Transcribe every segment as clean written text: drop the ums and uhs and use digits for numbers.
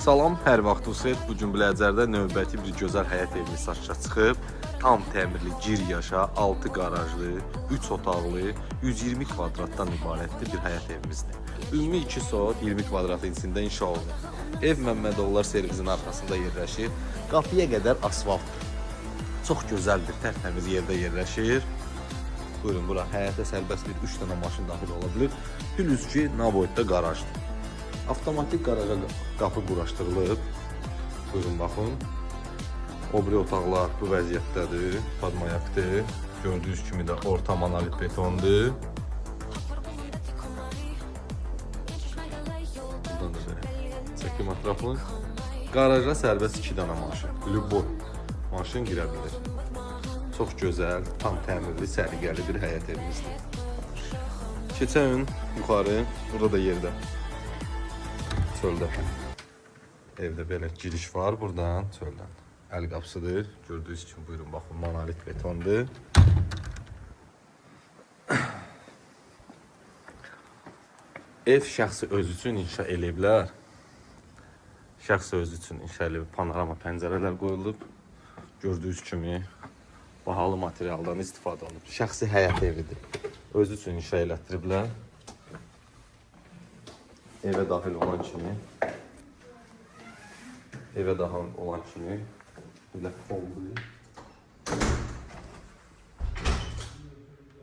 Salam, hər vaxt Usret. Bu gün Biləcərdə növbəti bir gözəl həyət evini satışa çıxıb. Tam təmirli, gir yaşa, 6 qarajlı, 3 otaqlı, 120 kvadratdan ibarətli bir həyət evimizdir. Ümumi 2 sot, 20 kvadratın içində inşa olunur. Ev Məmmədovlar servisin arxasında yerləşir. Qapıya qədər asfalt. Çox gözəldir, tərtəmiz yerdə yerləşir. Buyurun, bura həyətə sərbəst bir 3 dənə maşın daxil ola bilir. Plus ki, nə boyutda qarajdır. Avtomatik qaraja qapı quraşdırılıb. Buyurun, baxın. O biri otaqlar bu vəziyyətdədir. Padmayakdır. Gördüyünüz kimi də orta monolit betondur. Buradan da belə çəkim ətraflı. Qaraja sərbəst 2 dənə maşın. Lüboy maşın girə bilir. Çox gözəl, tam təmirli, səliqəli bir həyət evimizdir. Keçən yuxarı, burada da yerdə. Çöldə. Evdə belə giriş var buradan, çöldən. Əl qapısıdır. Gördüyünüz kimi buyurun, baxın, monolit betondur. Ev şəxsi öz üçün inşa eləyiblər. Şəxsi öz üçün inşa eləyib, panorama pəncərələr qoyulub. Gördüyünüz kimi bahalı materialdan istifadə olunub. Şəxsi həyət evidir. Öz üçün inşa elətdiriblər. Evə daxil olan kimi belə oldu.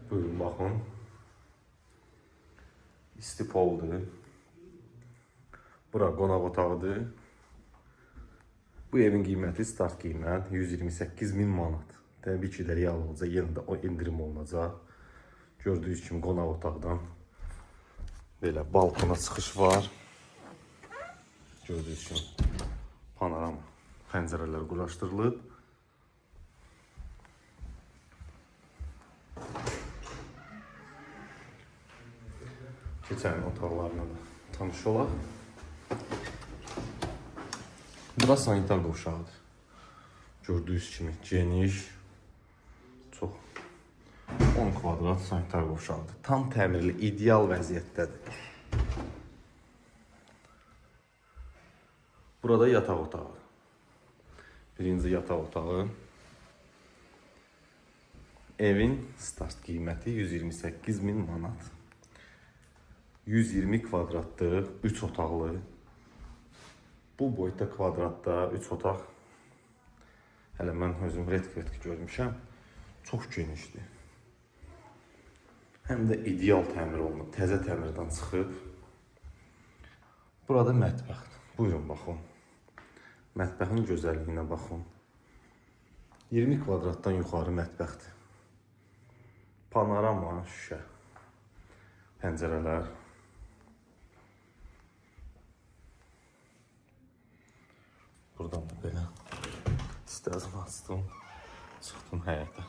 Buyurun, baxın. İsti poldur. Bura qonaq otağıdır. Bu evin qiyməti, start qiymət 128.000 manat. Təbii ki, də real olacaq, yenə də o indirim olunacaq. Gördüyünüz kimi qonaq otaqdan belə balkona çıxış var. Gördüyünüz kimi panorama pəncərələr quraşdırılıb. Keçən otaqlarına da tanış olaq. Bura sanitar qovşağıdır. Gördüyünüz kimi geniş, çox 10 kvadrat sanitar qovşağıdır. Tam təmirli, ideal vəziyyətdədir. Burada yataq otağı. Birinci yataq otağı. Evin start qiyməti 128.000 manat. 120 kvadratlıq, 3 otaqlı. Bu boyda kvadratda 3 otaq. Hələ mən özüm retki görmüşəm. Çox genişdir. Həm də ideal təmir olunub, təzə təmirdən çıxıb. Burada mətbəxdir. Buyurun, baxın. Mətbəxin gözəlliyinə baxın. 20 kvadratdan yuxarı mətbəxdir. Panorama, şüşə, pəncərələr. Buradan da belə istəzim açdım, çıxdım həyətə.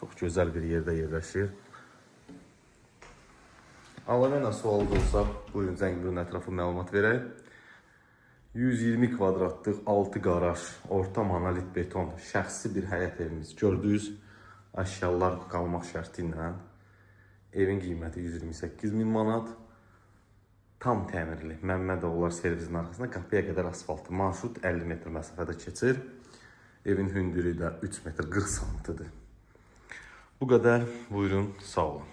Çox gözəl bir yerdə yerləşir. Əlavə sualınız olsa, buyurun, zəng vurun, ətraflı məlumat verək. 120 kvadratlıq 6 qaraj, orta monolit beton, şəxsi bir həyət evimiz. Gördüyünüz əşyalar qalmaq şərti ilə evin qiyməti 128.000 manat. Tam təmirli, Məmmədovlar servisin arxasında qapıya qədər asfaltı. Marşrut 50 metr məsafədə keçir. Evin hündürlüyü də 3 metr 40 santidir. Bu qədər, buyurun, sağ olun.